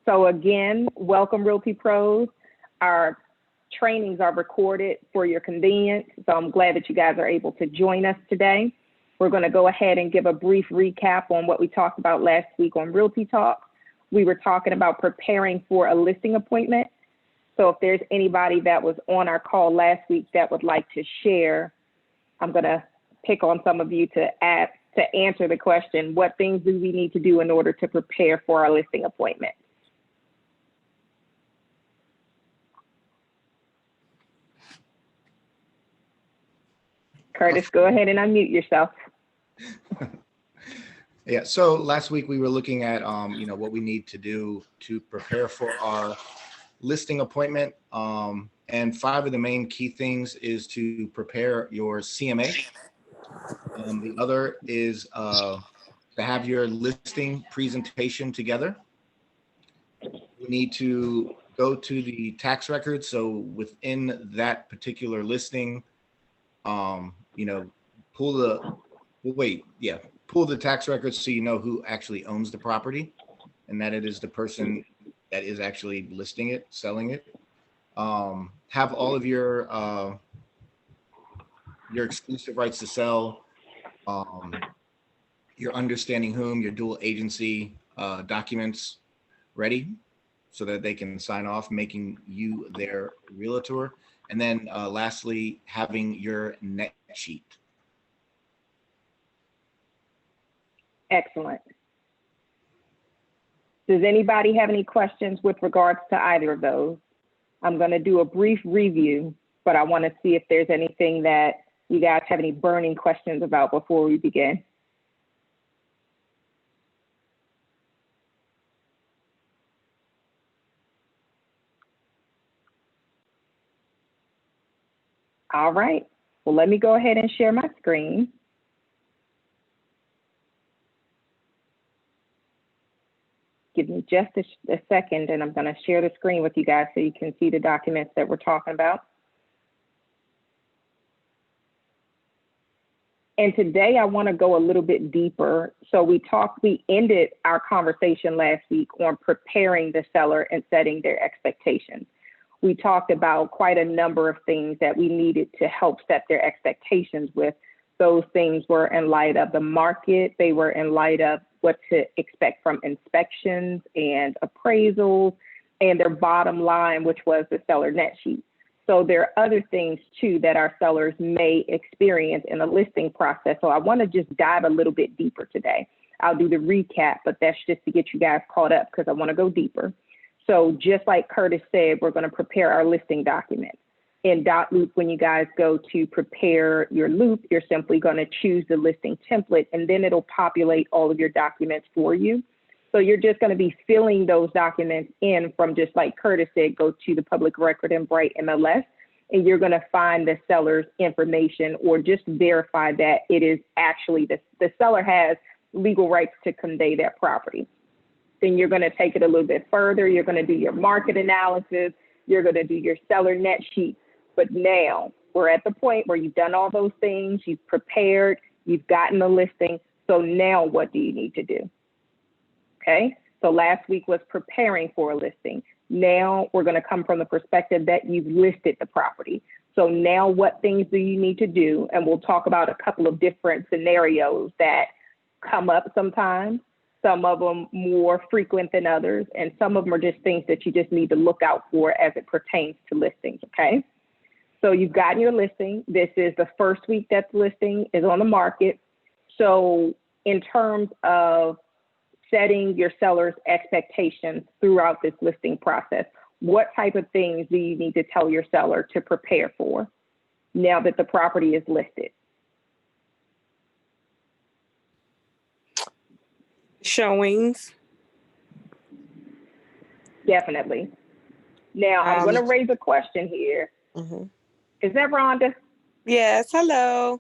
So again, welcome Realty Pros. Our trainings are recorded for your convenience, so I'm glad that you guys are able to join us today. We're going to go ahead and give a brief recap on what we talked about last week on Realty Talk. We were talking about preparing for a listing appointment. So if there's anybody that was on our call last week that would like to share, I'm going to pick on some of you to answer the question, what things do we need to do in order to prepare for our listing appointment? Curtis, go ahead and unmute yourself. Yeah, so last week we were looking at, what we need to do to prepare for our listing appointment. And 5 of the main key things is to prepare your CMA. The other is to have your listing presentation together. You need to go to the tax records. So within that particular listing, pull the tax records so you know who actually owns the property and that it is the person that is actually listing it, selling it. Have all of your exclusive rights to sell, your understanding whom, your dual agency documents ready so that they can sign off, making you their realtor. And then lastly, having your net sheet. Excellent. Does anybody have any questions with regards to either of those? I'm going to do a brief review, but I want to see if there's anything that you guys have any burning questions about before we begin. All right, well, let me go ahead and share my screen. Give me just a second, and I'm going to share the screen with you guys so you can see the documents that we're talking about. And today I want to go a little bit deeper. So we ended our conversation last week on preparing the seller and setting their expectations. We talked about quite a number of things that we needed to help set their expectations with. Those things were in light of the market. They were in light of what to expect from inspections and appraisals, and their bottom line, which was the seller net sheet. So there are other things too that our sellers may experience in the listing process. So I want to just dive a little bit deeper today. I'll do the recap, but that's just to get you guys caught up because I want to go deeper. So just like Curtis said, we're going to prepare our listing documents. In .loop, when you guys go to prepare your loop, you're simply going to choose the listing template, and then it'll populate all of your documents for you. So you're just going to be filling those documents in from, just like Curtis said, go to the public record in Bright MLS, and you're going to find the seller's information or just verify that it is actually the seller has legal rights to convey that property. Then you're going to take it a little bit further. You're going to do your market analysis. You're going to do your seller net sheet. But now we're at the point where you've done all those things, you've prepared, you've gotten the listing. So now what do you need to do? Okay, so last week was preparing for a listing. Now we're going to come from the perspective that you've listed the property. So now what things do you need to do? And we'll talk about a couple of different scenarios that come up sometimes, some of them more frequent than others, and some of them are just things that you just need to look out for as it pertains to listings, okay? So you've gotten your listing. This is the first week that the listing is on the market. So in terms of setting your seller's expectations throughout this listing process, what type of things do you need to tell your seller to prepare for now that the property is listed? Showings. Definitely. Now, I'm going to raise a question here. Mm-hmm. Is that Rhonda? Yes, hello.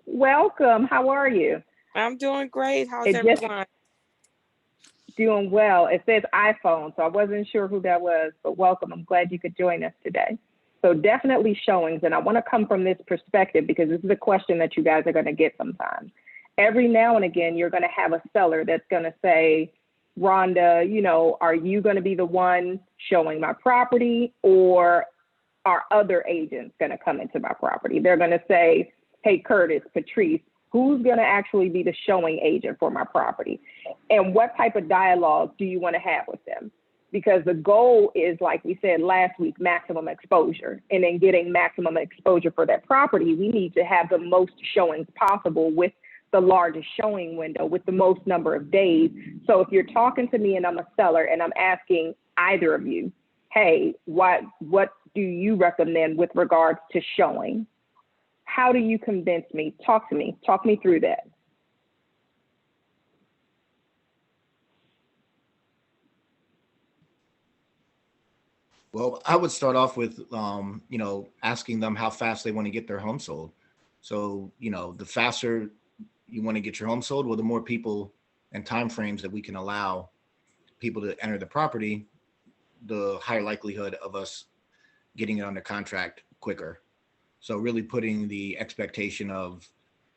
Welcome. How are you? I'm doing great. How's everyone? Doing well. It says iPhone, so I wasn't sure who that was, but welcome. I'm glad you could join us today. So definitely showings, and I want to come from this perspective because this is a question that you guys are going to get sometimes. Every now and again, you're going to have a seller that's going to say, Rhonda, are you going to be the one showing my property, or are other agents going to come into my property? They're going to say, hey, Curtis, Patrice, who's going to actually be the showing agent for my property? And what type of dialogue do you want to have with them? Because the goal is, like we said last week, maximum exposure. And in getting maximum exposure for that property, we need to have the most showings possible with the largest showing window, with the most number of days. So if you're talking to me and I'm a seller and I'm asking either of you, hey, what do you recommend with regards to showing? How do you convince me? Talk me through that. Well, I would start off with, asking them how fast they want to get their home sold. So, the faster you want to get your home sold, well, the more people and timeframes that we can allow people to enter the property, the higher likelihood of us getting it under contract quicker. So really putting the expectation of,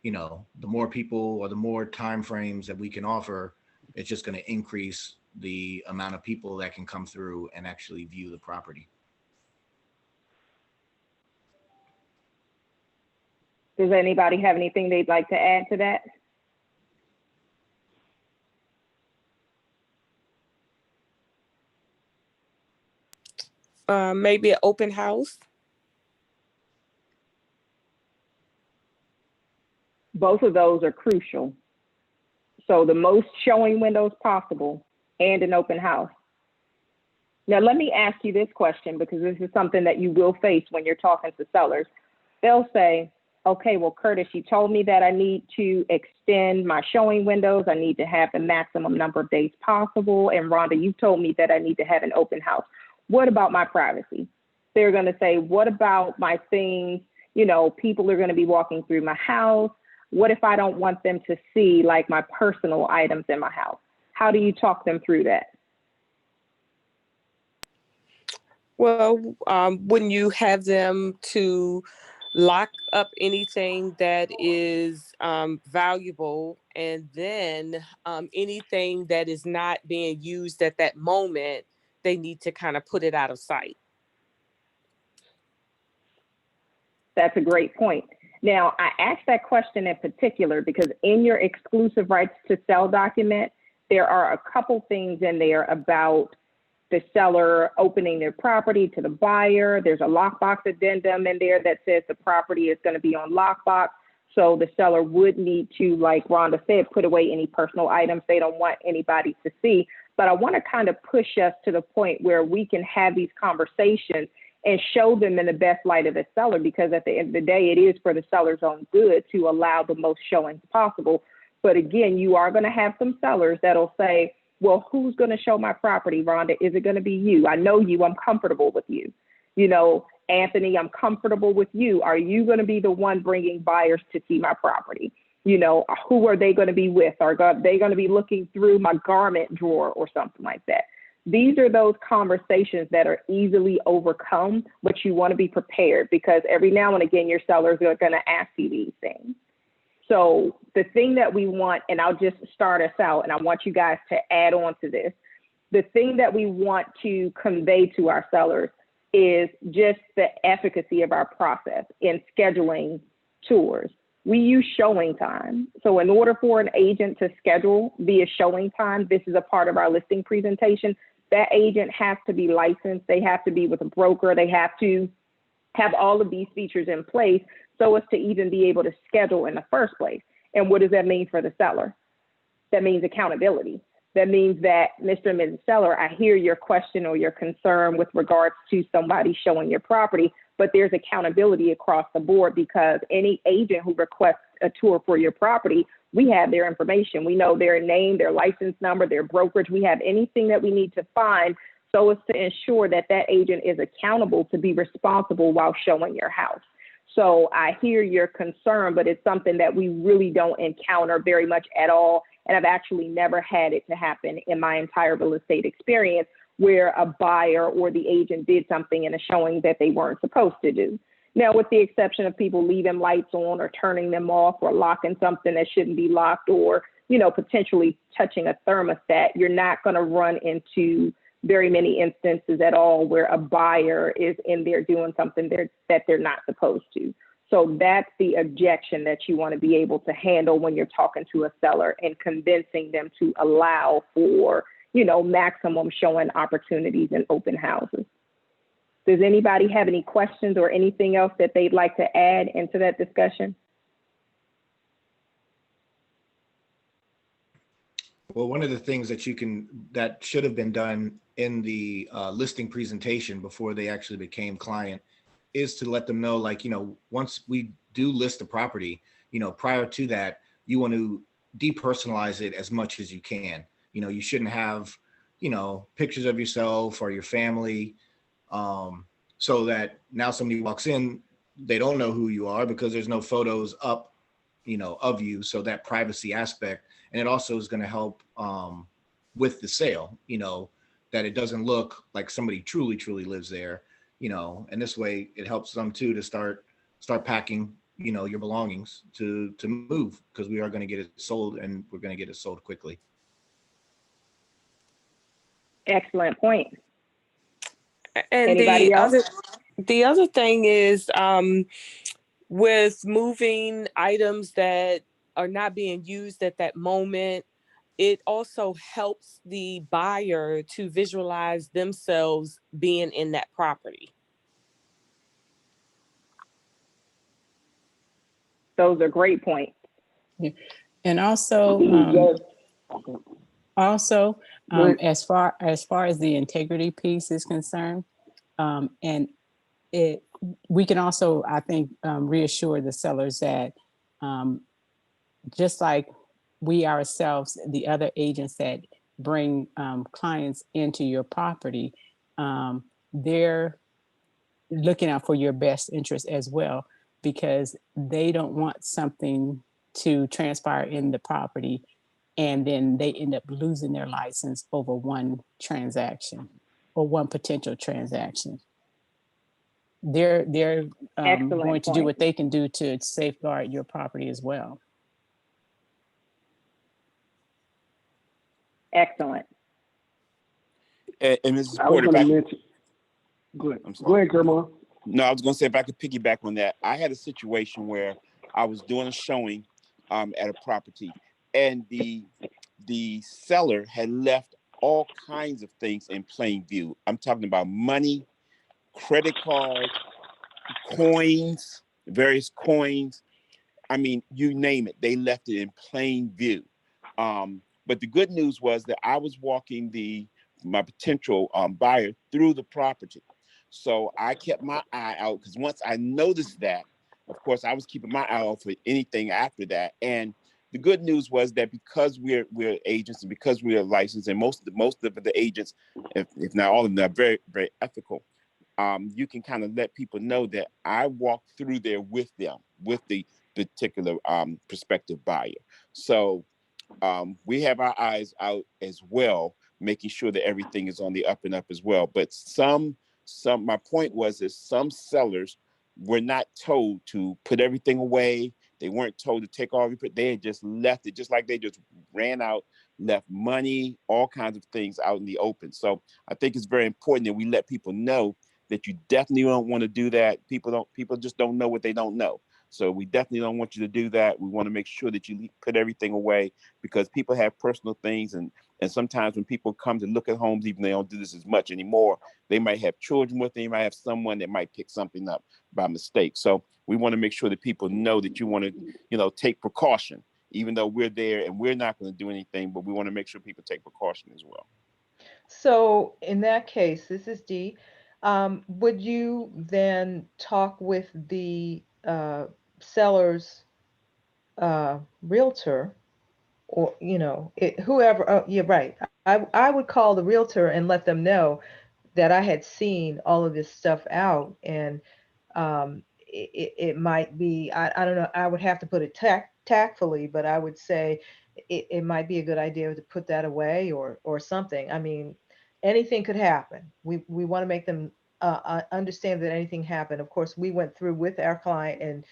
the more people or the more timeframes that we can offer, it's just going to increase the amount of people that can come through and actually view the property. Does anybody have anything they'd like to add to that? Maybe an open house. Both of those are crucial. So the most showing windows possible and an open house. Now, let me ask you this question, because this is something that you will face when you're talking to sellers. They'll say, okay, well, Curtis, you told me that I need to extend my showing windows. I need to have the maximum number of days possible. And Rhonda, you told me that I need to have an open house. What about my privacy? They're going to say, what about my things? People are going to be walking through my house. What if I don't want them to see like my personal items in my house? How do you talk them through that? Well, wouldn't you have them to lock up anything that is valuable, and then anything that is not being used at that moment, they need to kind of put it out of sight? That's a great point. Now, I asked that question in particular because in your exclusive rights to sell document, there are a couple things in there about the seller opening their property to the buyer. There's a lockbox addendum in there that says the property is going to be on lockbox. So the seller would need to, like Rhonda said, put away any personal items they don't want anybody to see. But I want to kind of push us to the point where we can have these conversations and show them in the best light of the seller, because at the end of the day, it is for the seller's own good to allow the most showings possible. But again, you are going to have some sellers that'll say, well, who's going to show my property, Rhonda? Is it going to be you? I know you. I'm comfortable with you. Anthony, I'm comfortable with you. Are you going to be the one bringing buyers to see my property? Who are they going to be with? Are they going to be looking through my garment drawer or something like that? These are those conversations that are easily overcome, but you want to be prepared, because every now and again, your sellers are going to ask you these things. So the thing that we want, and I'll just start us out, and I want you guys to add on to this, the thing that we want to convey to our sellers is just the efficacy of our process in scheduling tours. We use showing time. So in order for an agent to schedule via showing time, this is a part of our listing presentation. That agent has to be licensed. They have to be with a broker. They have to have all of these features in place so as to even be able to schedule in the first place. And what does that mean for the seller? That means accountability. That means that, Mr. and Mrs. Seller, I hear your question or your concern with regards to somebody showing your property, but there's accountability across the board, because any agent who requests a tour for your property, we have their information. We know their name, their license number, their brokerage. We have anything that we need to find so as to ensure that that agent is accountable to be responsible while showing your house. So I hear your concern, but it's something that we really don't encounter very much at all. And I've actually never had it to happen in my entire real estate experience where a buyer or the agent did something in a showing that they weren't supposed to do. Now, with the exception of people leaving lights on or turning them off or locking something that shouldn't be locked, or, potentially touching a thermostat, you're not going to run into very many instances at all where a buyer is in there doing something that they're not supposed to. So that's the objection that you want to be able to handle when you're talking to a seller and convincing them to allow for, maximum showing opportunities in open houses. Does anybody have any questions or anything else that they'd like to add into that discussion? Well, one of the things that should have been done in the listing presentation before they actually became client is to let them know, like, once we do list the property, prior to that, you want to depersonalize it as much as you can. You shouldn't have, pictures of yourself or your family, so that now somebody walks in, they don't know who you are because there's no photos up, of you. So that privacy aspect, and it also is going to help with the sale, that it doesn't look like somebody truly lives there, and this way it helps them too to start packing, your belongings to move, because we are going to get it sold, and we're going to get it sold quickly. Excellent point. And Anybody else? The other thing is, with moving items that are not being used at that moment, it also helps the buyer to visualize themselves being in that property. Those are great points. Yeah. And also, as far as the integrity piece is concerned, and we can also, I think, reassure the sellers that just like we ourselves, the other agents that bring clients into your property, they're looking out for your best interest as well, because they don't want something to transpire in the property and then they end up losing their license over one transaction or one potential transaction. They're going to do what they can do to safeguard your property as well. Excellent. And Mrs. I was Porter, going to mention. Go ahead. Go ahead, Grandma. No, I was going to say, if I could piggyback on that, I had a situation where I was doing a showing at a property, and the seller had left all kinds of things in plain view. I'm talking about money, credit cards, coins, various coins. I mean, you name it, they left it in plain view. But the good news was that I was walking my potential buyer through the property. So I kept my eye out, because once I noticed that, of course, I was keeping my eye out for anything after that. And the good news was that because we're agents and because we are licensed, and most of the agents, if not all of them, are very, very ethical, you can kind of let people know that I walked through there with them, with the particular prospective buyer. So we have our eyes out as well, making sure that everything is on the up and up as well. But my point was that some sellers were not told to put everything away. They weren't told to take all they had just left it, just like they just ran out, left money, all kinds of things out in the open. So I think it's very important that we let people know that you definitely don't want to do that. People just don't know what they don't know. So we definitely don't want you to do that. We want to make sure that you put everything away, because people have personal things. And sometimes when people come to look at homes, even though they don't do this as much anymore, they might have children with them. They might have someone that might pick something up by mistake. So we want to make sure that people know that you want to, take precaution, even though we're there and we're not going to do anything, but we want to make sure people take precaution as well. So in that case, this is Dee. Would you then talk with the seller's realtor, or whoever? Oh, yeah, right. I would call the realtor and let them know that I had seen all of this stuff out, and it might be, I don't know, I would have to put it tactfully, but I would say it might be a good idea to put that away or something. I mean, anything could happen. We want to make them understand that anything happened. Of course, we went through with our client, and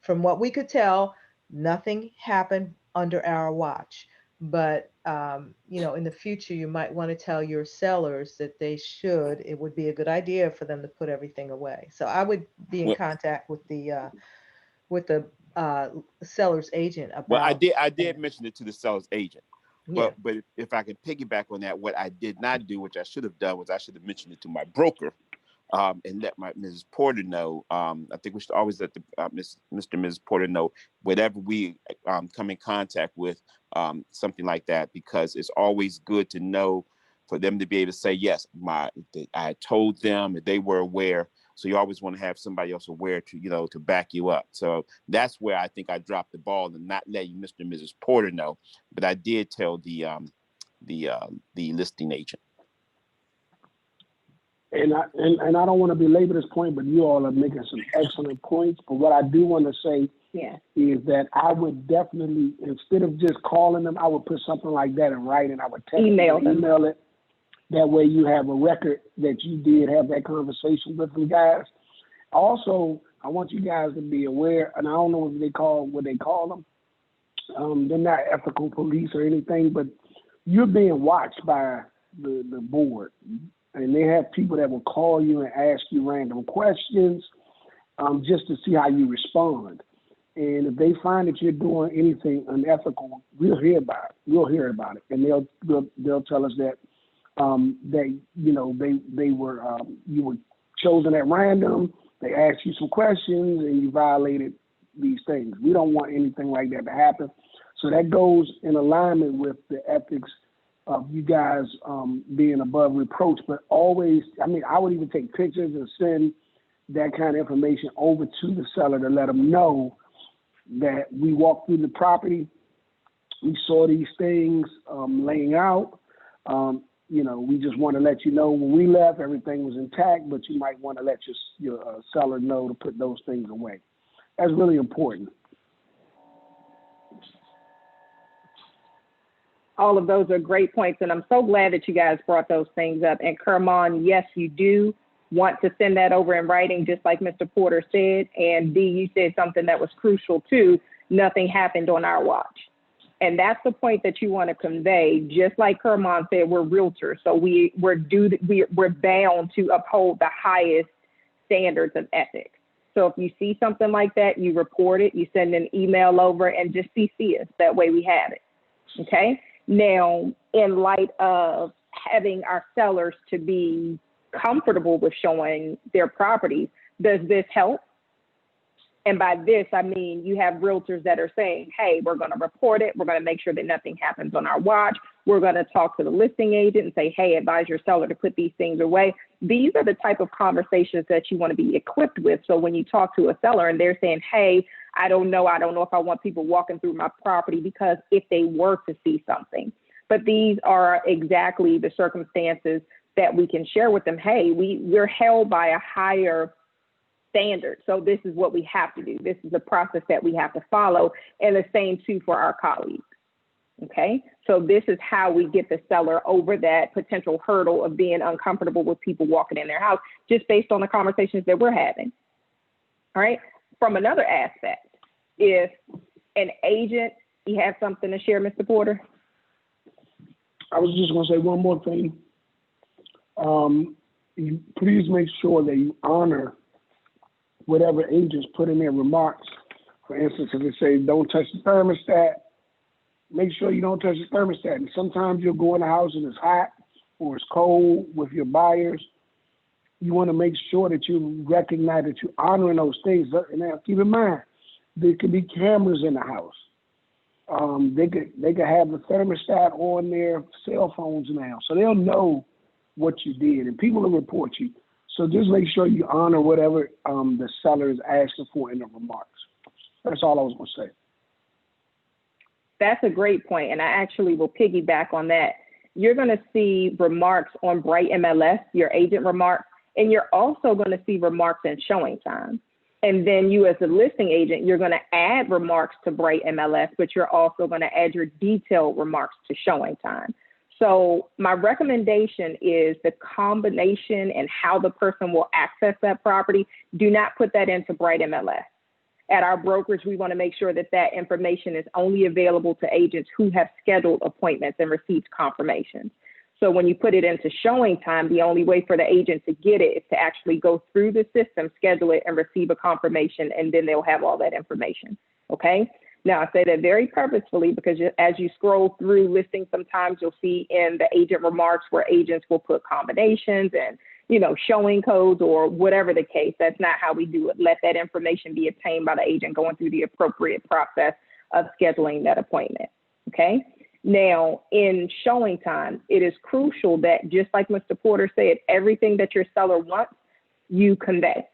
from what we could tell, nothing happened under our watch. But you know, in the future, you might want to tell your sellers that it would be a good idea for them to put everything away. So I would be in Well, contact with the uh, seller's agent well, about I did that. mention it to the seller's agent, Yeah. but if I can piggyback on that, what I did not do, which I should have done, was I should have mentioned it to my broker, and let my Mrs. Porter know. I think we should always let the Mr. and Mrs. Porter know whatever we come in contact with, something like that, because it's always good to know for them to be able to say, yes, I told them that they were aware. So you always want to have somebody else aware to, to back you up. So that's where I think I dropped the ball and not letting Mr. and Mrs. Porter know. But I did tell the listing agent. And I don't want to belabor this point, but you all are making some excellent points. But what I do want to say is that I would definitely, instead of just calling them, I would put something like that in writing. I would email it. That way you have a record that you did have that conversation with them guys. Also, I want you guys to be aware, and I don't know what they call them. They're not ethical police or anything, but you're being watched by the board. And they have people that will call you and ask you random questions just to see how you respond. And if they find that you're doing anything unethical, we'll hear about it. We'll hear about it, and they'll tell us that they were you were chosen at random. They asked you some questions and you violated these things. We don't want anything like that to happen. So that goes in alignment with the ethics of you guys being above reproach. But always, I would even take pictures and send that kind of information over to the seller to let them know that we walked through the property, we saw these things laying out. We just want to let you know when we left, everything was intact, but you might want to let your seller know to put those things away. That's really important. All of those are great points, and I'm so glad that you guys brought those things up. And Kermon, yes, you do want to send that over in writing, just like Mr. Porter said. And D, you said something that was crucial too. Nothing happened on our watch. And that's the point that you want to convey. Just like Kermon said, we're realtors, so we're bound to uphold the highest standards of ethics. So if you see something like that, you report it, you send an email over, and just CC us. That way we have it. Okay. Now, in light of having our sellers to be comfortable with showing their properties, does this help? And by this, I mean, you have realtors that are saying, hey, we're going to report it. We're going to make sure that nothing happens on our watch. We're going to talk to the listing agent and say, hey, advise your seller to put these things away. These are the type of conversations that you want to be equipped with. So when you talk to a seller and they're saying, hey, I don't know if I want people walking through my property, because if they were to see something. But these are exactly the circumstances that we can share with them. Hey, we're held by a higher standard. So this is what we have to do. This is the process that we have to follow. And the same too for our colleagues. Okay. So this is how we get the seller over that potential hurdle of being uncomfortable with people walking in their house, just based on the conversations that we're having. All right. From another aspect, if an agent, you have something to share, Mr. Porter? I was just going to say one more thing. Please make sure that you honor whatever agents put in their remarks. For instance, if they say, don't touch the thermostat, make sure you don't touch the thermostat. And sometimes you'll go in the house and it's hot or it's cold with your buyers. You want to make sure that you recognize that you're honoring those things. And now keep in mind, there could be cameras in the house. They could have the thermostat on their cell phones now, so they'll know what you did, and people will report you. So just make sure you honor whatever the seller is asking for in the remarks. That's all I was going to say. That's a great point, and I actually will piggyback on that. You're going to see remarks on Bright MLS, your agent remarks, and you're also going to see remarks in showing time. And then you as a listing agent, you're going to add remarks to Bright MLS, but you're also going to add your detailed remarks to showing time. So my recommendation is the combination and how the person will access that property. Do not put that into Bright MLS. At our brokerage, we want to make sure that that information is only available to agents who have scheduled appointments and received confirmations. So when you put it into showing time, the only way for the agent to get it is to actually go through the system, schedule it, and receive a confirmation, and then they'll have all that information, okay? Now, I say that very purposefully because as you scroll through listings, sometimes you'll see in the agent remarks where agents will put combinations and, you know, showing codes or whatever the case. That's not how we do it. Let that information be obtained by the agent going through the appropriate process of scheduling that appointment, okay? Now, in showing time, it is crucial that, just like Mr. Porter said, everything that your seller wants, you convey.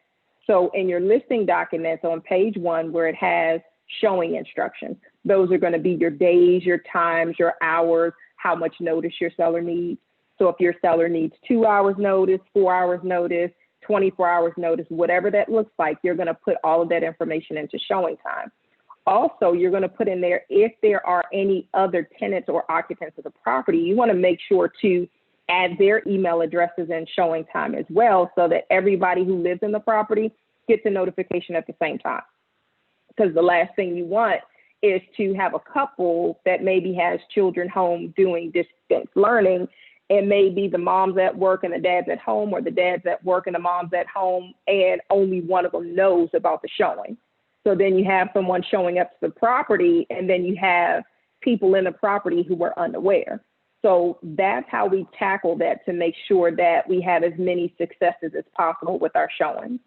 So in your listing documents on page 1, where it has showing instructions, those are going to be your days, your times, your hours, how much notice your seller needs. So if your seller needs 2 hours notice, 4 hours notice, 24 hours notice, whatever that looks like, you're going to put all of that information into showing time. Also, you're going to put in there, if there are any other tenants or occupants of the property, you want to make sure to add their email addresses in showing time as well, so that everybody who lives in the property gets a notification at the same time. Because the last thing you want is to have a couple that maybe has children home doing distance learning, and maybe the mom's at work and the dad's at home, or the dad's at work and the mom's at home, and only one of them knows about the showing. So then you have someone showing up to the property, and then you have people in the property who were unaware. So that's how we tackle that, to make sure that we have as many successes as possible with our showings.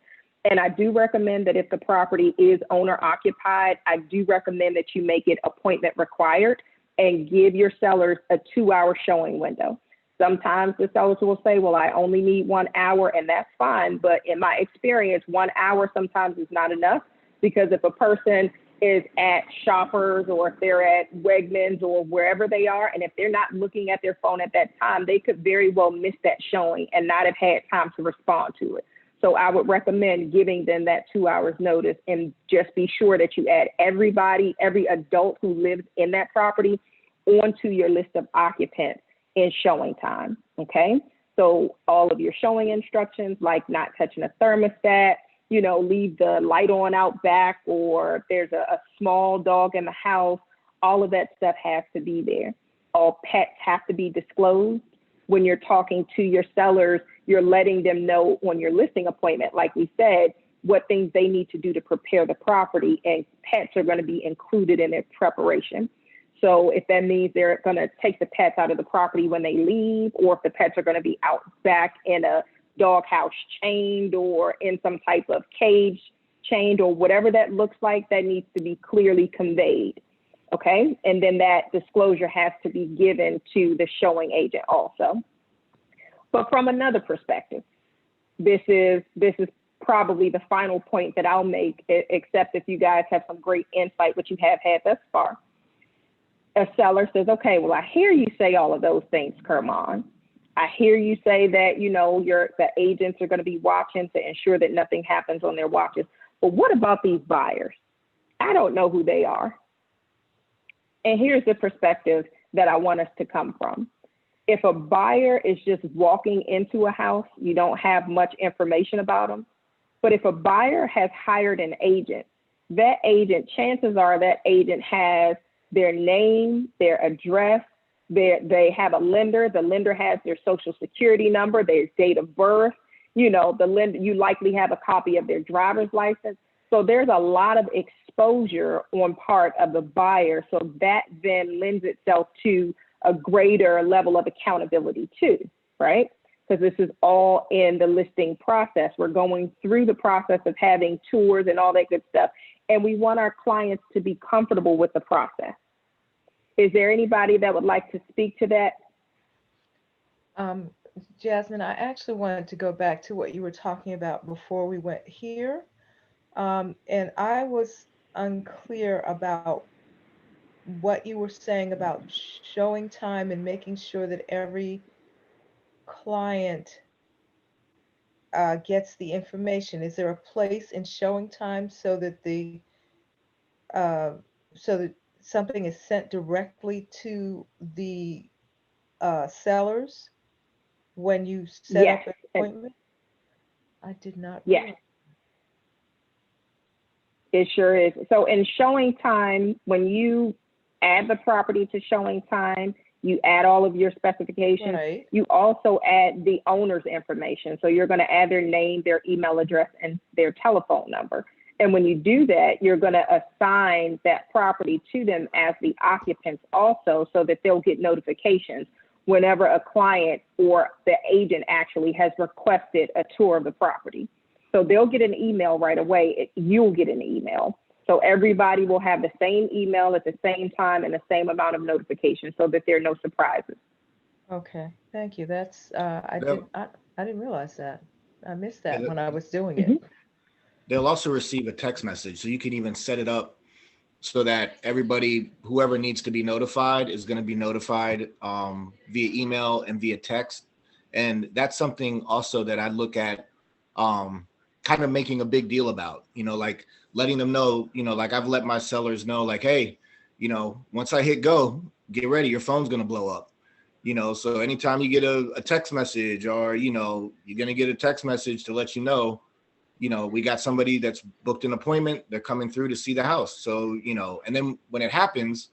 And I do recommend that if the property is owner occupied, I do recommend that you make it appointment required and give your sellers a 2-hour showing window. Sometimes the sellers will say, well, I only need 1 hour, and that's fine. But in my experience, 1 hour sometimes is not enough, because if a person is at Shoppers, or if they're at Wegmans, or wherever they are, and if they're not looking at their phone at that time, they could very well miss that showing and not have had time to respond to it. So I would recommend giving them that 2 hours notice, and just be sure that you add everybody, every adult who lives in that property, onto your list of occupants in showing time, okay? So all of your showing instructions, like not touching a thermostat, you know, leave the light on out back, or if there's a small dog in the house, all of that stuff has to be there. All pets have to be disclosed. When you're talking to your sellers, you're letting them know on your listing appointment, like we said, what things they need to do to prepare the property, and pets are going to be included in their preparation. So if that means they're going to take the pets out of the property when they leave, or if the pets are going to be out back in a doghouse chained, or in some type of cage chained, or whatever that looks like, that needs to be clearly conveyed. Okay. And then that disclosure has to be given to the showing agent also. But from another perspective, this is probably the final point that I'll make, except if you guys have some great insight, which you have had thus far. A seller says, okay, well, I hear you say all of those things, Kermon. I hear you say that, you know, the agents are going to be watching to ensure that nothing happens on their watches. But what about these buyers? I don't know who they are. And here's the perspective that I want us to come from. If a buyer is just walking into a house, you don't have much information about them. But if a buyer has hired an agent, that agent, chances are that agent has their name, their address, they have a lender, the lender has their social security number, their date of birth, you know, the lender, you likely have a copy of their driver's license. So there's a lot of exposure on part of the buyer. So that then lends itself to a greater level of accountability too, right? Because this is all in the listing process. We're going through the process of having tours and all that good stuff. And we want our clients to be comfortable with the process. Is there anybody that would like to speak to that? Jasmine, I actually wanted to go back to what you were talking about before we went here. And I was unclear about what you were saying about showing time and making sure that every client gets the information. Is there a place in showing time so that so that something is sent directly to the sellers when you set up an Yes. appointment? I did not realize. Yes. It sure is. So in showing time, when you add the property to showing time, you add all of your specifications. Right. You also add the owner's information. So you're going to add their name, their email address, and their telephone number. And when you do that, you're going to assign that property to them as the occupants also, so that they'll get notifications whenever a client or the agent actually has requested a tour of the property. So they'll get an email right away. You'll get an email. So everybody will have the same email at the same time and the same amount of notification, so that there are no surprises. Okay, thank you. That's I didn't realize that. I missed that Yeah, when I was doing it. they'll also receive a text message, so you can even set it up so that everybody, whoever needs to be notified, is going to be notified via email and via text. And that's something also that I look at kind of making a big deal about, like letting them know, like I've let my sellers know, like, hey, once I hit go, get ready, your phone's going to blow up. So anytime you get a text message, or, you're going to get a text message to let you know, we got somebody that's booked an appointment, they're coming through to see the house. So, and then when it happens,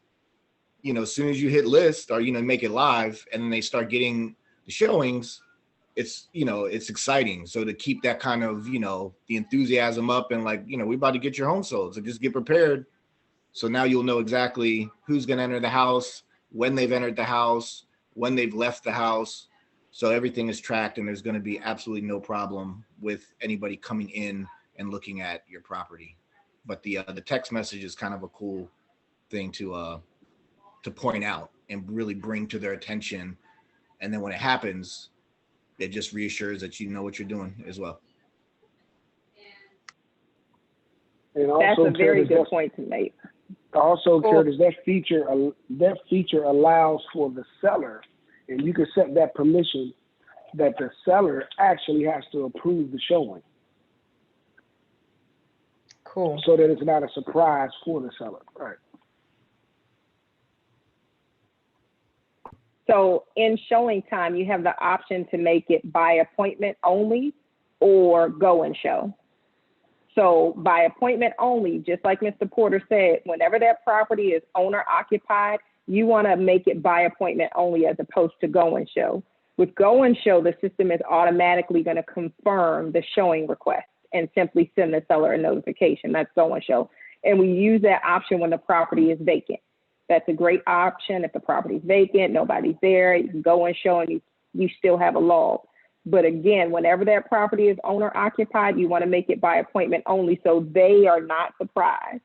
as soon as you hit list, or, make it live, and then they start getting the showings, it's, it's exciting. So to keep that kind of, the enthusiasm up, and like, we're about to get your home sold. So just get prepared. So now you'll know exactly who's going to enter the house, when they've entered the house, when they've left the house. So everything is tracked, and there's going to be absolutely no problem with anybody coming in and looking at your property. But the text message is kind of a cool thing to point out and really bring to their attention. And then when it happens, it just reassures that you know what you're doing as well. And That's also, a very Curtis, good point to make. Also, Curtis, that feature allows for the seller, and you can set that permission that the seller actually has to approve the showing. Cool. So that it's not a surprise for the seller. Right. So in showing time, you have the option to make it by appointment only or go and show. So by appointment only, just like Mr. Porter said, whenever that property is owner occupied, you want to make it by appointment only as opposed to go and show. With go and show, the system is automatically going to confirm the showing request and simply send the seller a notification. That's go and show. And we use that option when the property is vacant. That's a great option. If the property is vacant, nobody's there, you can go and show, and you still have a log. But again, whenever that property is owner occupied, you want to make it by appointment only, so they are not surprised.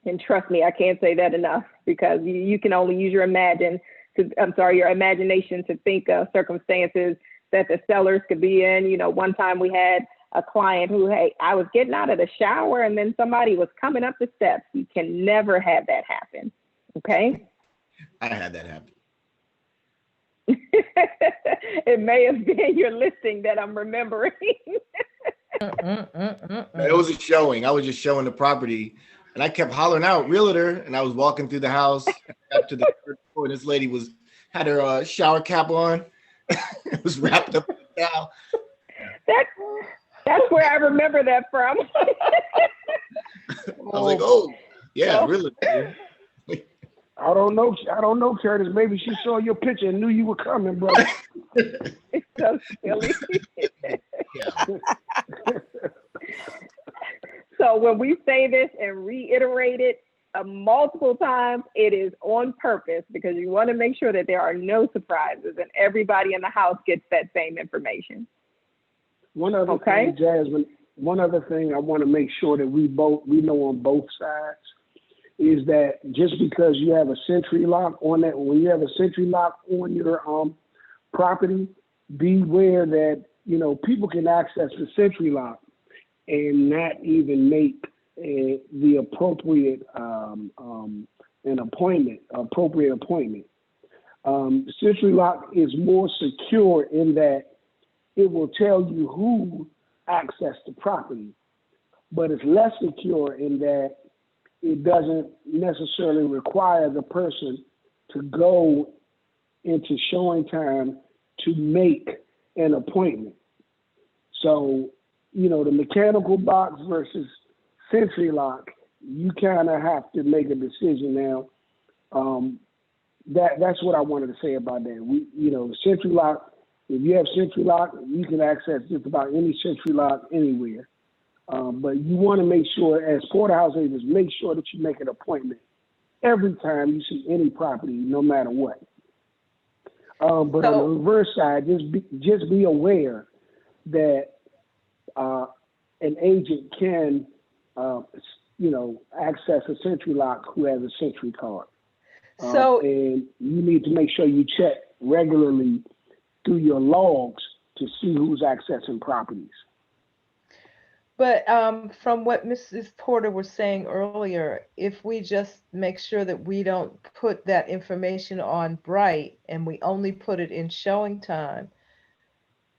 And trust me, I can't say that enough, because you can only use your imagination to think of circumstances that the sellers could be in. One time we had a client who, hey, I was getting out of the shower and then somebody was coming up the steps. You can never have that happen. Okay. I had that happen. It may have been your listing that I'm remembering. It was a showing. I was just showing the property, and I kept hollering out realtor, and I was walking third floor, and this lady had her shower cap on. It was wrapped up in a towel. That's where I remember that from. I was like, oh, yeah, realtor. I don't know, Curtis. Maybe she saw your picture and knew you were coming, bro. It's so silly. So when we say this and reiterate it multiple times, it is on purpose, because you want to make sure that there are no surprises and everybody in the house gets that same information. One other thing, Jasmine, one other thing I want to make sure that we know on both sides is that just because you have a Sentry lock on that, when you have a Sentry lock on your property, beware that people can access the Sentry lock and not even make the appropriate appointment. Sentry lock is more secure in that it will tell you who accessed the property, but it's less secure in that it doesn't necessarily require the person to go into showing time to make an appointment. So, the mechanical box versus Century Lock, you kind of have to make a decision now. That's what I wanted to say about that. Century Lock, if you have Century Lock, you can access just about any Century Lock anywhere. But you want to make sure, as porterhouse agents, make sure that you make an appointment every time you see any property, no matter what. But on the reverse side, just be aware that an agent can, access a Century Lock who has a Century card. And you need to make sure you check regularly through your logs to see who's accessing properties. But from what Mrs. Porter was saying earlier, if we just make sure that we don't put that information on Bright and we only put it in showing time,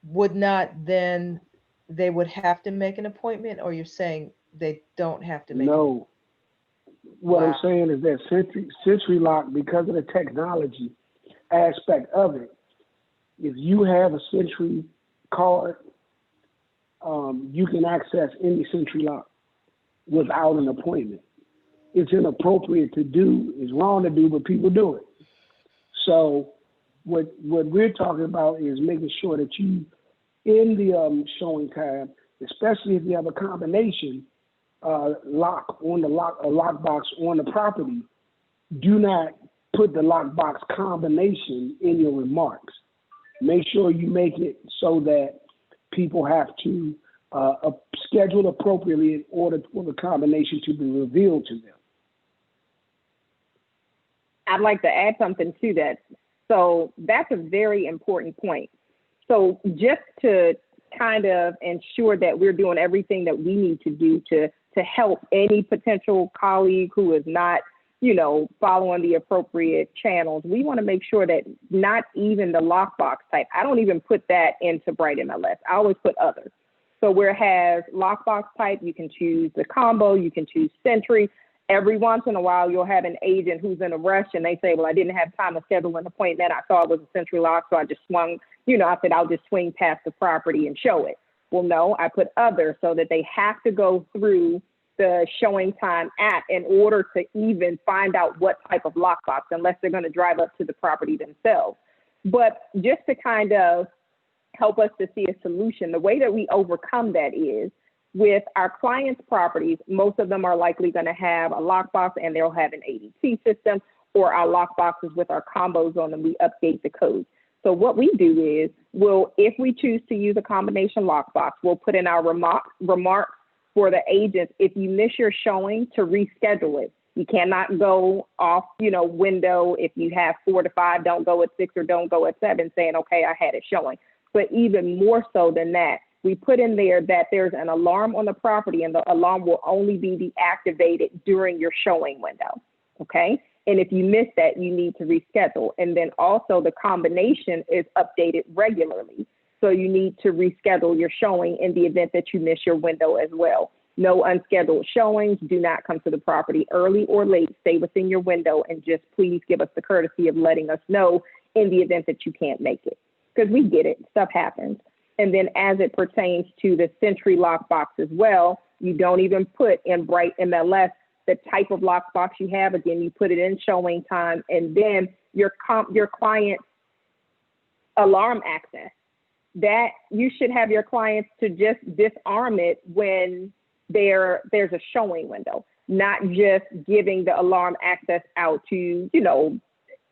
would not then they would have to make an appointment, or you're saying they don't have to make No. What I'm saying is that Century Lock, because of the technology aspect of it, if you have a Century card, you can access any Century Lock without an appointment. It's inappropriate to do, it's wrong to do, but people do it. So what we're talking about is making sure that you, in the showing time, especially if you have a combination lock on the lockbox on the property, do not put the lockbox combination in your remarks. Make sure you make it so that people have to schedule appropriately in order for the combination to be revealed to them. I'd like to add something to that. So that's a very important point. So just to kind of ensure that we're doing everything that we need to do to help any potential colleague who is not, following the appropriate channels, we want to make sure that not even the lockbox type, I don't even put that into Bright MLS. I always put others. So where it has lockbox type, you can choose the combo, you can choose Century. Every once in a while, you'll have an agent who's in a rush and they say, well, I didn't have time to schedule an appointment. I thought it was a Century Lock, so I just swung, I said, I'll just swing past the property and show it. Well, no, I put other so that they have to go through the showing time app in order to even find out what type of lockbox, unless they're going to drive up to the property themselves. But just to kind of help us to see a solution, the way that we overcome that is with our clients' properties, most of them are likely going to have a lockbox and they'll have an ADT system, or our lockboxes with our combos on them, we update the code. So what we do is, if we choose to use a combination lockbox, we'll put in our remarks for the agents, if you miss your showing, to reschedule it. You cannot go off, window. If you have 4 to 5, don't go at 6 or don't go at 7 saying, okay, I had it showing. But even more so than that, we put in there that there's an alarm on the property and the alarm will only be deactivated during your showing window, okay? And if you miss that, you need to reschedule. And then also the combination is updated regularly. So you need to reschedule your showing in the event that you miss your window as well. No unscheduled showings. Do not come to the property early or late. Stay within your window and just please give us the courtesy of letting us know in the event that you can't make it. Because we get it, stuff happens. And then as it pertains to the Century lockbox as well, you don't even put in Bright MLS the type of lockbox you have. Again, you put it in showing time, and then your client's alarm access. That you should have your clients to just disarm it when there's a showing window, not just giving the alarm access out to,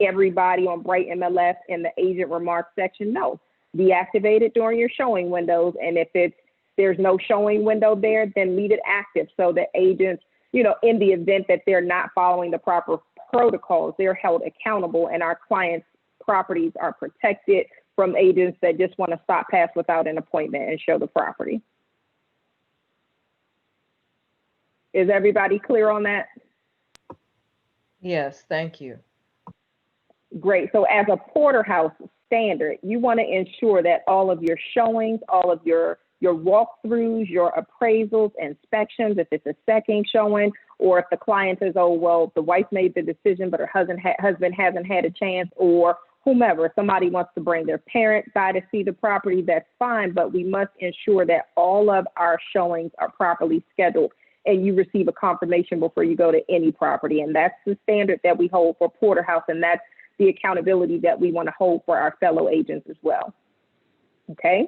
everybody on Bright MLS in the agent remarks section. No, deactivate it during your showing windows. And if there's no showing window there, then leave it active so the agents, in the event that they're not following the proper protocols, they're held accountable and our clients' properties are protected from agents that just want to stop past without an appointment and show the property. Is everybody clear on that? Yes, thank you. Great. So as a porterhouse standard, you want to ensure that all of your showings, all of your walkthroughs, your appraisals, inspections, if it's a second showing, or if the client says, oh, well, the wife made the decision, but her husband hasn't had a chance, or whomever, if somebody wants to bring their parent by to see the property, that's fine, but we must ensure that all of our showings are properly scheduled and you receive a confirmation before you go to any property. And that's the standard that we hold for Porterhouse, and that's the accountability that we want to hold for our fellow agents as well. Okay?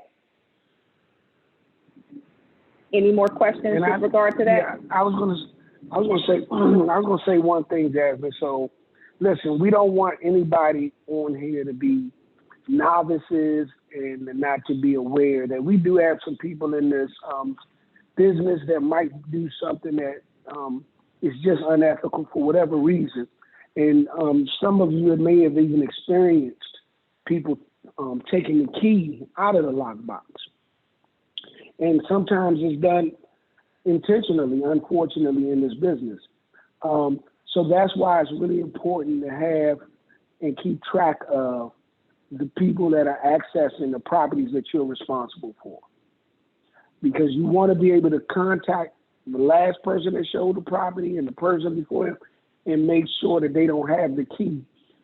Any more questions with regard to that? Yeah, I was gonna say one thing, Jasmine. So, listen, we don't want anybody on here to be novices and not to be aware that we do have some people in this business that might do something that is just unethical for whatever reason. And some of you may have even experienced people taking the key out of the lockbox. And sometimes it's done intentionally, unfortunately, in this business. So that's why it's really important to have and keep track of the people that are accessing the properties that you're responsible for. Because you want to be able to contact the last person that showed the property and the person before him and make sure that they don't have the key.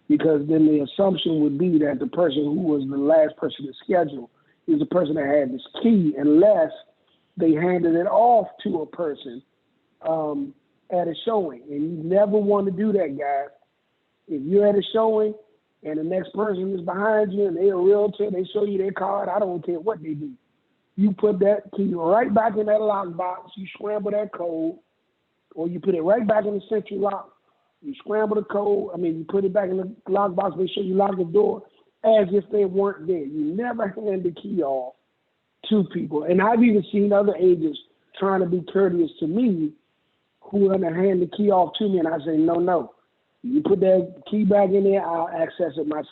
Because then the assumption would be that the person who was the last person to schedule is the person that had this key, unless they handed it off to a person at a showing. And you never want to do that, guys. If you're at a showing and the next person is behind you and they're a realtor, they show you their card, I don't care what they do. You put that key right back in that lockbox, you scramble that code, or you put it right back in the central lock. You scramble the code, you put it back in the lockbox, make sure you lock the door as if they weren't there. You never hand the key off to people. And I've even seen other agents trying to be courteous to me who are going to hand the key off to me, and I say, no. You put that key back in there, I'll access it myself.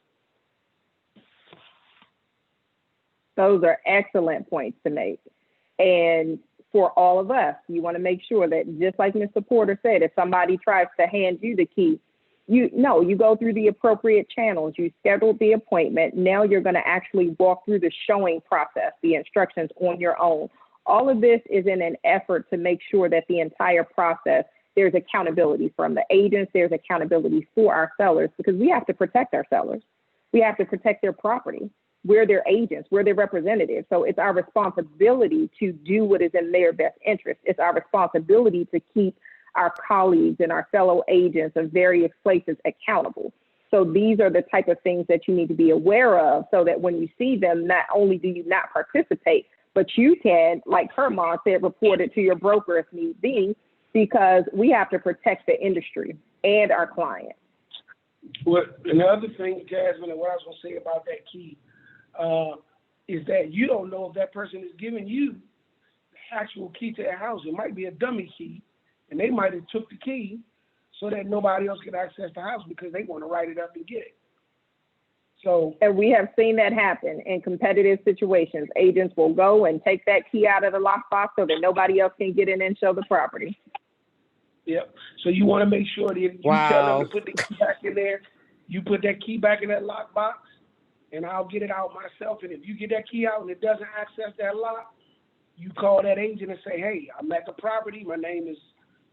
Those are excellent points to make. And for all of us, you want to make sure that, just like Mr. Porter said, if somebody tries to hand you the key, you go through the appropriate channels. You schedule the appointment. Now you're going to actually walk through the showing process, the instructions on your own. All of this is in an effort to make sure that the entire process, there's accountability from the agents, there's accountability for our sellers, because we have to protect our sellers. We have to protect their property. We're their agents, we're their representatives. So it's our responsibility to do what is in their best interest. It's our responsibility to keep our colleagues and our fellow agents of various places accountable. So these are the type of things that you need to be aware of, so that when you see them, not only do you not participate, but you can, like Herman said, report it to your broker if need be, because we have to protect the industry and our clients. Well, another thing, Jasmine, and what I was going to say about that key is that you don't know if that person is giving you the actual key to their house. It might be a dummy key, and they might have took the key so that nobody else could access the house because they want to write it up and get it. So, and we have seen that happen in competitive situations. Agents will go and take that key out of the lockbox so that nobody else can get in and show the property. Yep. So you want to make sure that you tell them to put the key back in there. You put that key back in that lockbox, and I'll get it out myself. And if you get that key out and it doesn't access that lock, you call that agent and say, hey, I'm at the property. My name is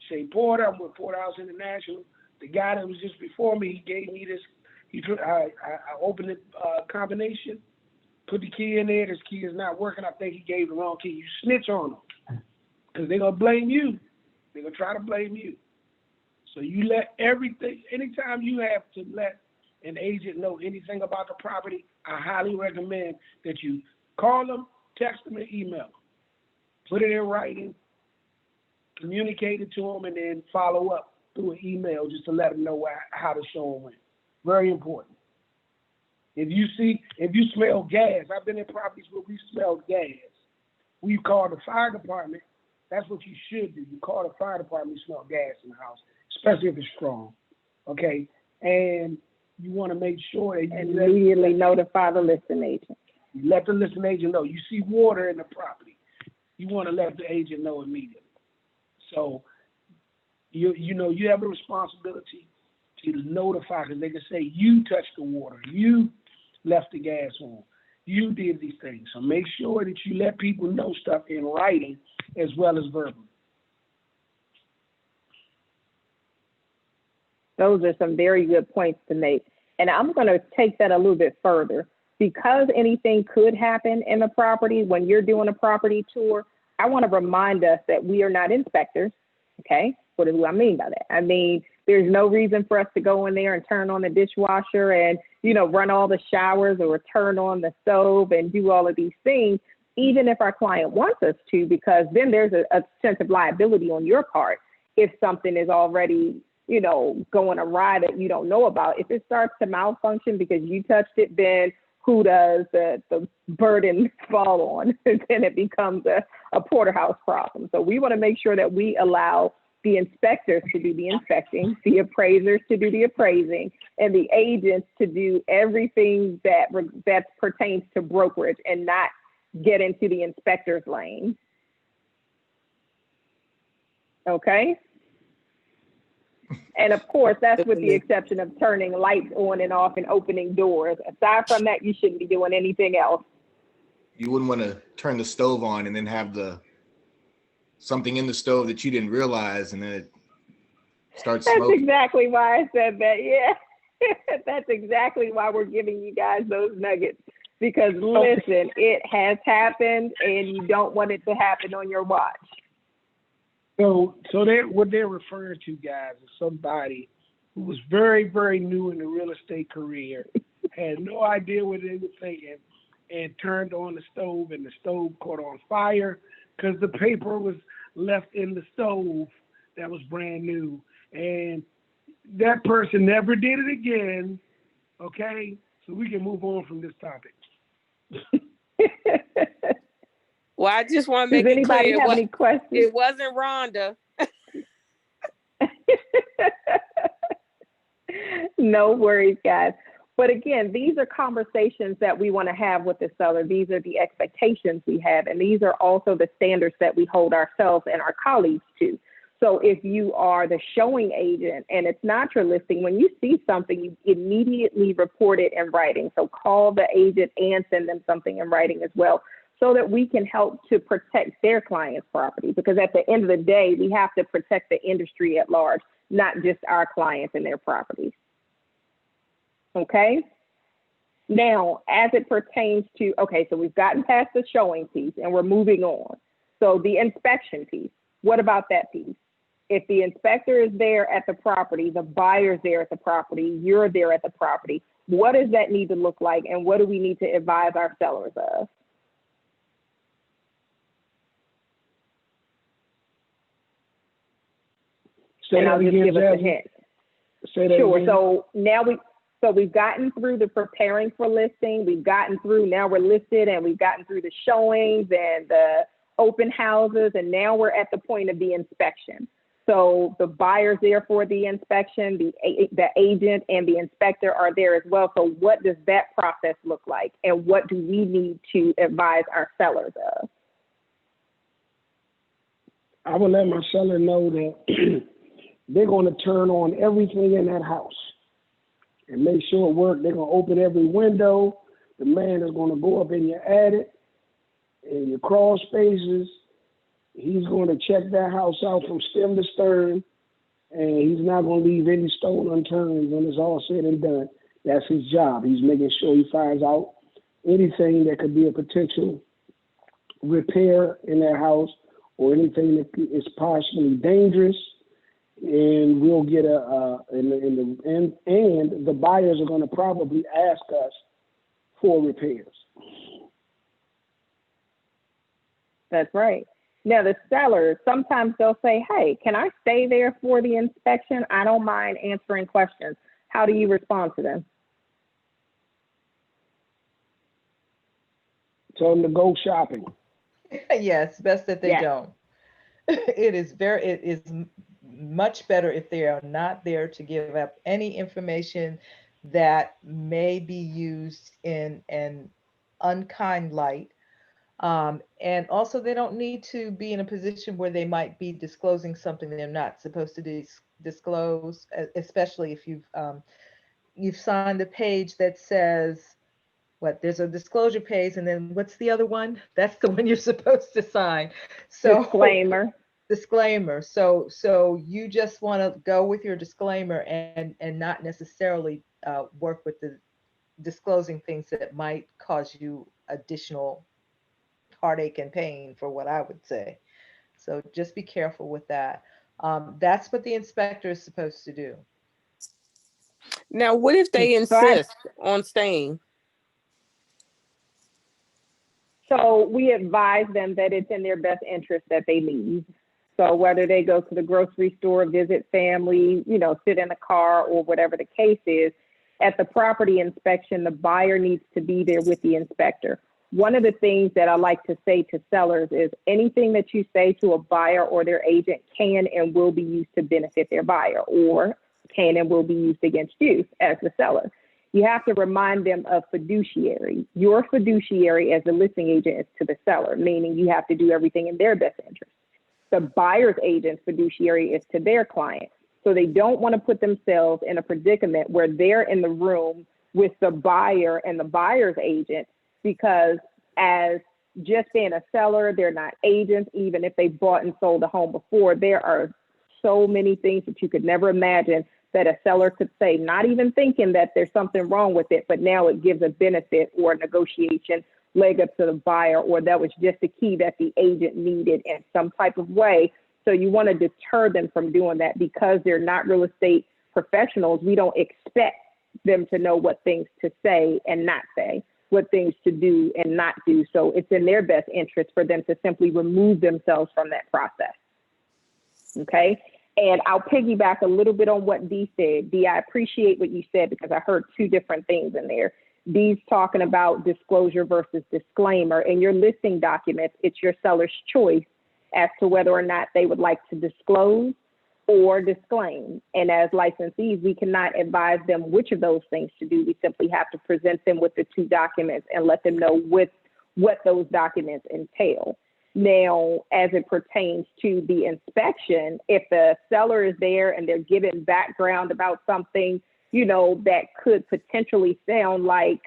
Shay Porter. I'm with Porterhouse International. The guy that was just before me, he gave me this. I opened the combination, put the key in there. This key is not working. I think he gave the wrong key. You snitch on them because they're going to blame you. They're going to try to blame you. So you let everything, anytime you have to let an agent know anything about the property, I highly recommend that you call them, text them, and email them. Put it in writing, communicate it to them, and then follow up through an email just to let them know how the showing went. Very important. If you smell gas, I've been in properties where we smelled gas. We call the fire department. That's what you should do. You call the fire department, you smell gas in the house, especially if it's strong. Okay? And you want to make sure that you immediately notify the listing agent. You let the listing agent know. You see water in the property, you want to let the agent know immediately. So you know you have a responsibility to notify, because they can say you touched the water, you left the gas on, you did these things. So make sure that you let people know stuff in writing as well as verbally. Those are some very good points to make. And I'm going to take that a little bit further. Because anything could happen in the property when you're doing a property tour, I want to remind us that we are not inspectors. Okay, what do I mean by that? I mean, there's no reason for us to go in there and turn on the dishwasher and, run all the showers or turn on the stove and do all of these things, even if our client wants us to, because then there's a sense of liability on your part if something is already, going awry that you don't know about. If it starts to malfunction because you touched it, then who does the burden fall on? Then it becomes a porterhouse problem. So we want to make sure that we allow the inspectors to do the inspecting, the appraisers to do the appraising, and the agents to do everything that pertains to brokerage and not get into the inspector's lane. Okay? And of course, that's with the exception of turning lights on and off and opening doors. Aside from that, you shouldn't be doing anything else. You wouldn't want to turn the stove on and then have something in the stove that you didn't realize, and then it starts smoking. That's exactly why I said that. Yeah, that's exactly why we're giving you guys those nuggets. Because listen, it has happened, and you don't want it to happen on your watch. So what they're referring to, guys, is somebody who was very, very new in the real estate career, had no idea what they were thinking, and turned on the stove, and the stove caught on fire because the paper was left in the stove that was brand new. And that person never did it again, okay? So we can move on from this topic. Well, I just want to make it clear. Have any questions? It wasn't Rhonda. No worries, guys. But again, these are conversations that we want to have with the seller. These are the expectations we have, and these are also the standards that we hold ourselves and our colleagues to. So if you are the showing agent and it's not your listing, when you see something, you immediately report it in writing. So call the agent and send them something in writing as well, so that we can help to protect their client's property. Because at the end of the day, we have to protect the industry at large, not just our clients and their properties. Okay? Now, as it pertains to, so we've gotten past the showing piece and we're moving on. So the inspection piece, what about that piece? If the inspector is there at the property, the buyer's there at the property, you're there at the property, what does that need to look like, and what do we need to advise our sellers of? Say and I'll just give us a Jasmine. hint. Say that Sure. again. So now we've gotten through the preparing for listing. We've gotten through, now we're listed, and we've gotten through the showings and the open houses, and now we're at the point of the inspection. So the buyer's there for the inspection, the agent and the inspector are there as well. So what does that process look like, and what do we need to advise our sellers of? I would let my seller know that they're going to turn on everything in that house and make sure it works. They're going to open every window. The man is going to go up in your attic and your crawl spaces. He's going to check that house out from stem to stern, and he's not going to leave any stone unturned when it's all said and done. That's his job. He's making sure he finds out anything that could be a potential repair in that house or anything that is possibly dangerous. And we'll get and the buyers are going to probably ask us for repairs. That's right. Now, the sellers, sometimes they'll say, hey, can I stay there for the inspection? I don't mind answering questions. How do you respond to them? Tell them to go shopping. Yes, best that they don't. It is much better if they are not there to give up any information that may be used in an unkind light. And also, they don't need to be in a position where they might be disclosing something they're not supposed to disclose, especially if you've signed a page that says, there's a disclosure page, and then what's the other one? That's the one you're supposed to sign. So disclaimer. So you just want to go with your disclaimer and not necessarily work with the disclosing things that might cause you additional heartache and pain, for what I would say. So just be careful with that. That's what the inspector is supposed to do. Now, what if they insist on staying? So we advise them that it's in their best interest that they leave. So whether they go to the grocery store, visit family, sit in a car, or whatever the case is, at the property inspection, the buyer needs to be there with the inspector. One of the things that I like to say to sellers is anything that you say to a buyer or their agent can and will be used to benefit their buyer, or can and will be used against you as the seller. You have to remind them of fiduciary. Your fiduciary as the listing agent is to the seller, meaning you have to do everything in their best interest. The buyer's agent's fiduciary is to their client. So they don't want to put themselves in a predicament where they're in the room with the buyer and the buyer's agent, because as just being a seller, they're not agents. Even if they bought and sold a home before, there are so many things that you could never imagine that a seller could say, not even thinking that there's something wrong with it, but now it gives a benefit or a negotiation leg up to the buyer, or that was just a key that the agent needed in some type of way. So you want to deter them from doing that, because they're not real estate professionals. We don't expect them to know what things to say and not say, what things to do and not do. So it's in their best interest for them to simply remove themselves from that process. Okay. And I'll piggyback a little bit on what Dee said. Dee, I appreciate what you said, because I heard two different things in there. Dee's talking about disclosure versus disclaimer. In your listing documents, it's your seller's choice as to whether or not they would like to disclose or disclaim. And as licensees, we cannot advise them which of those things to do. We simply have to present them with the two documents and let them know what those documents entail. Now, as it pertains to the inspection, if the seller is there and they're giving background about something, that could potentially sound like,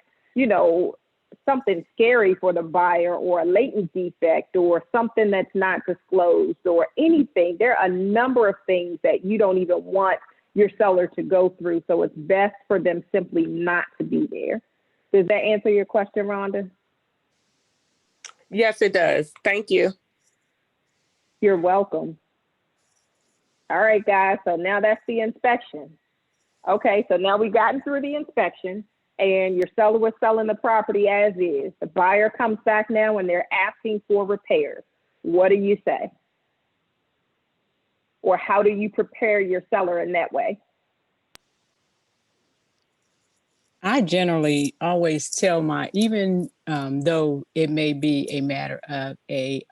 something scary for the buyer, or a latent defect, or something that's not disclosed, or anything. There are a number of things that you don't even want your seller to go through. So it's best for them simply not to be there. Does that answer your question, Rhonda? Yes, it does. Thank you. You're welcome. All right, guys. So now that's the inspection. Okay, so now we've gotten through the inspection, and your seller was selling the property as is. The buyer comes back now and they're asking for repairs. What do you say? Or how do you prepare your seller in that way? I generally always tell even though it may be a matter of a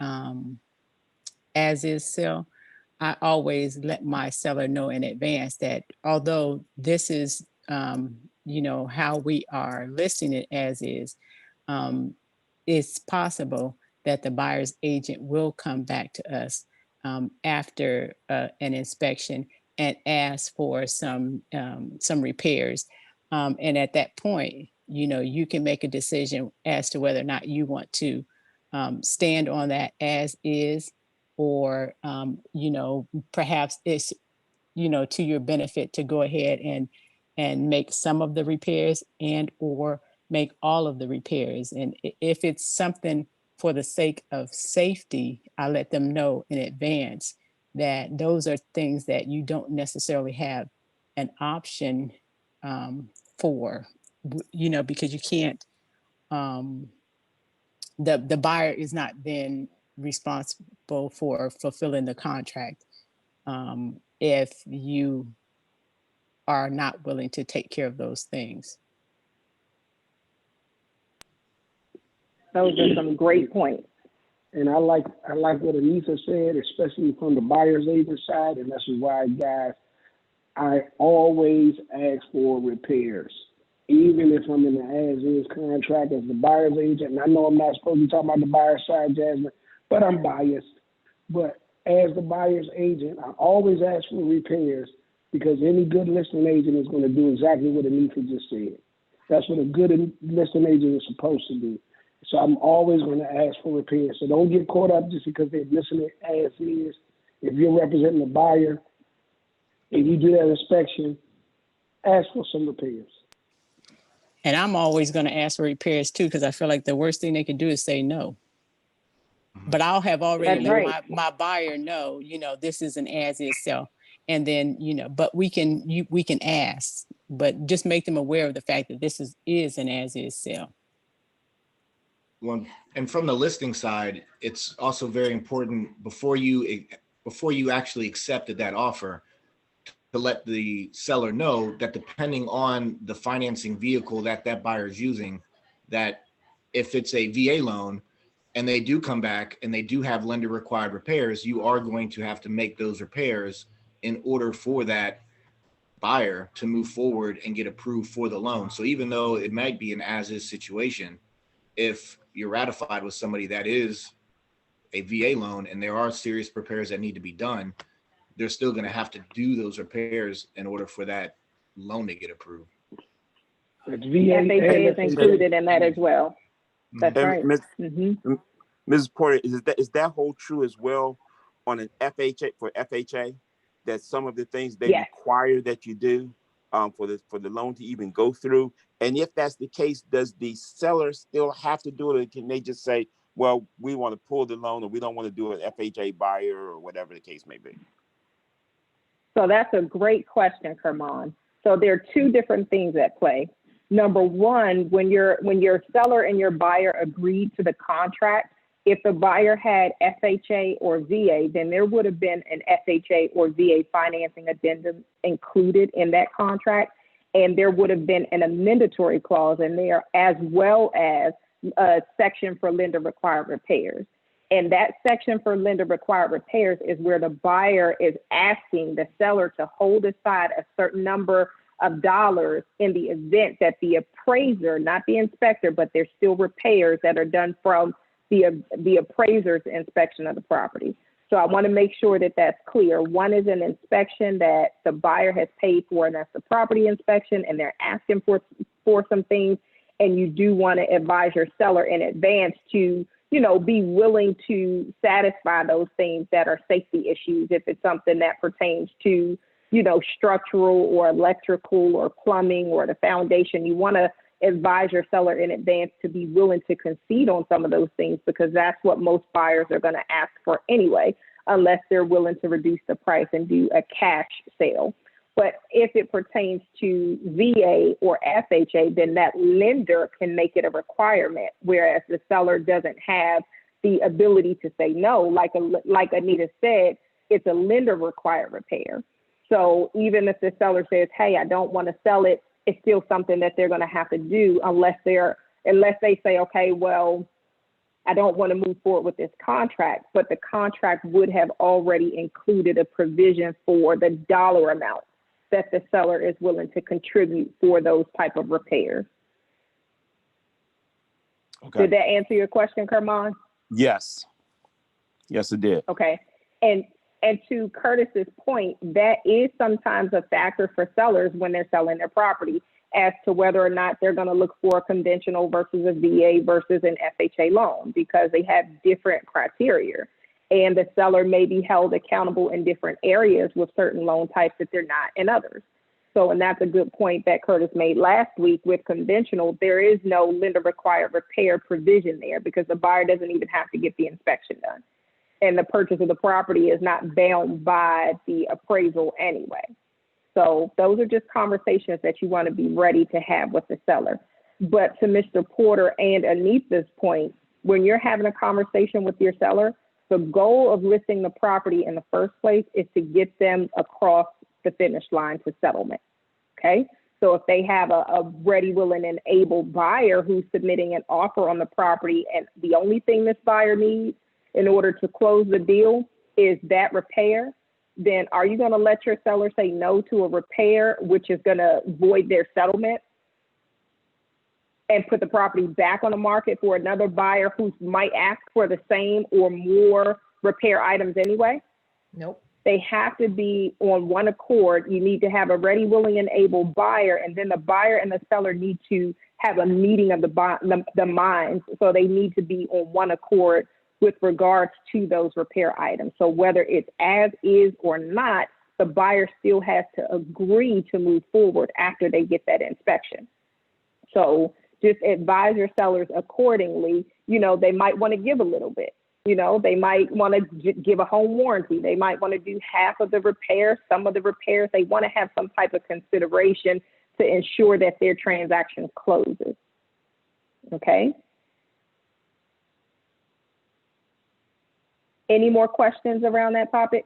as is sale, I always let my seller know in advance that although this is, how we are listing it as is, it's possible that the buyer's agent will come back to us after an inspection and ask for some repairs. And at that point, you can make a decision as to whether or not you want to stand on that as is, or, perhaps it's, to your benefit to go ahead and make some of the repairs and or make all of the repairs. And if it's something for the sake of safety, I let them know in advance that those are things that you don't necessarily have an option for, because you can't, the buyer is not then responsible for fulfilling the contract if you are not willing to take care of those things. Those are some great points. And I like what Anita said, especially from the buyer's agent side, and that's why, guys, I always ask for repairs. Even if I'm in the as-is contract as the buyer's agent, and I know I'm not supposed to be talking about the buyer's side, Jasmine, but I'm biased. But as the buyer's agent, I always ask for repairs, because any good listing agent is going to do exactly what Anita just said. That's what a good listing agent is supposed to do. So I'm always going to ask for repairs. So don't get caught up just because they're listing it as is. If you're representing the buyer and you do that inspection, ask for some repairs. And I'm always going to ask for repairs too, because I feel like the worst thing they can do is say no. But I'll have already That's let right. my buyer know, this is an as is sale. And then, but we can ask, but just make them aware of the fact that this is an as is sale. Well, and from the listing side, it's also very important before you actually accepted that offer to let the seller know that depending on the financing vehicle that buyer is using, that if it's a VA loan and they do come back and they do have lender required repairs, you are going to have to make those repairs in order for that buyer to move forward and get approved for the loan. So even though it might be an as is situation, if you're ratified with somebody that is a VA loan and there are serious repairs that need to be done, they're still going to have to do those repairs in order for that loan to get approved. It's FHA is included in that as well. That's And right. Mrs. Porter, is that hold true as well on an FHA for FHA, that some of the things they require that you do for the loan to even go through? And if that's the case, does the seller still have to do it, or can they just say, well, we want to pull the loan, or we don't want to do an FHA buyer, or whatever the case may be? So that's a great question, Kerman. So there are two different things at play. Number one, when your seller and your buyer agreed to the contract, if the buyer had FHA or VA, then there would have been an FHA or VA financing addendum included in that contract, and there would have been an amendatory clause in there, as well as a section for lender required repairs. And that section for lender required repairs is where the buyer is asking the seller to hold aside a certain number of dollars in the event that the appraiser, not the inspector, but there's still repairs that are done from the appraiser's inspection of the property. So I want to make sure that that's clear. One is an inspection that the buyer has paid for, and that's the property inspection, and they're asking for some things. And you do want to advise your seller in advance to, be willing to satisfy those things that are safety issues. If it's something that pertains to, structural or electrical or plumbing or the foundation, you want to advise your seller in advance to be willing to concede on some of those things, because that's what most buyers are going to ask for anyway, unless they're willing to reduce the price and do a cash sale. But if it pertains to VA or FHA, then that lender can make it a requirement, whereas the seller doesn't have the ability to say no. Like Anita said, it's a lender required repair. So even if the seller says, hey, I don't want to sell it, it's still something that they're going to have to do unless they say, okay, well, I don't want to move forward with this contract, but the contract would have already included a provision for the dollar amount that the seller is willing to contribute for those type of repairs. Okay. Did that answer your question, Kerman? Yes. Yes, it did. Okay. And to Curtis's point, that is sometimes a factor for sellers when they're selling their property as to whether or not they're going to look for a conventional versus a VA versus an FHA loan, because they have different criteria. And the seller may be held accountable in different areas with certain loan types that they're not in others. So, and that's a good point that Curtis made last week. With conventional, there is no lender required repair provision there, because the buyer doesn't even have to get the inspection done. And the purchase of the property is not bound by the appraisal anyway. So those are just conversations that you want to be ready to have with the seller. But to Mr. Porter and Anita's point, when you're having a conversation with your seller, the goal of listing the property in the first place is to get them across the finish line to settlement, okay? So if they have a ready, willing, and able buyer who's submitting an offer on the property, and the only thing this buyer needs in order to close the deal is that repair, then are you going to let your seller say no to a repair, which is going to void their settlement and put the property back on the market for another buyer who might ask for the same or more repair items anyway? Nope. They have to be on one accord. You need to have a ready, willing, and able buyer, and then the buyer and the seller need to have a meeting of the minds. So they need to be on one accord with regards to those repair items. So whether it's as is or not, the buyer still has to agree to move forward after they get that inspection. So just advise your sellers accordingly. They might want to give a little bit. You know, they might want to give a home warranty. They might want to do half of the repairs, some of the repairs. They want to have some type of consideration to ensure that their transaction closes. Okay. Any more questions around that topic?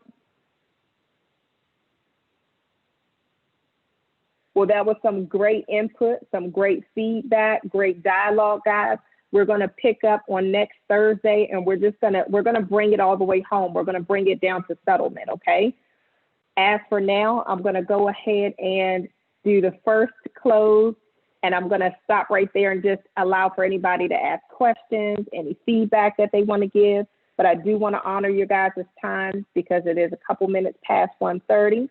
Well, that was some great input, some great feedback, great dialogue, guys. We're going to pick up on next Thursday, and we're going to bring it all the way home. We're going to bring it down to settlement, okay? As for now, I'm going to go ahead and do the first close, and I'm going to stop right there and just allow for anybody to ask questions, any feedback that they want to give. But I do want to honor your guys' time because it is a couple minutes past 1:30.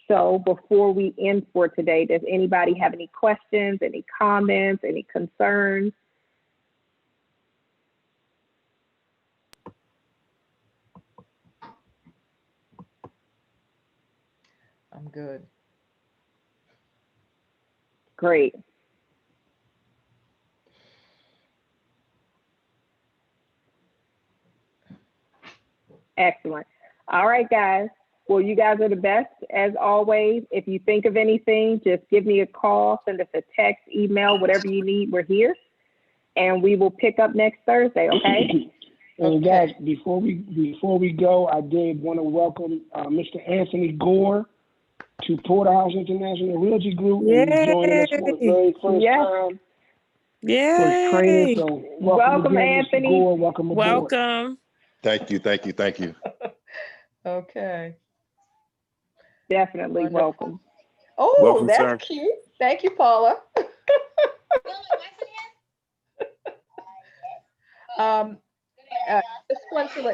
So before we end for today, does anybody have any questions, any comments, any concerns? I'm good. Great. Excellent. All right, guys. Well, you guys are the best as always. If you think of anything, just give me a call, send us a text, email, whatever you need. We're here, and we will pick up next Thursday. Okay. And guys, before we go, I did want to welcome Mr. Anthony Gore to Porterhouse International Realty Group. And he's joining us for the very first time for his training. So welcome again, Anthony. Mr. Gore. Welcome aboard. Welcome. Thank you, thank you, thank you. Okay. Definitely Wonderful. welcome. Oh, Welcome, that's sir. cute. Thank you, Paula. Just want to let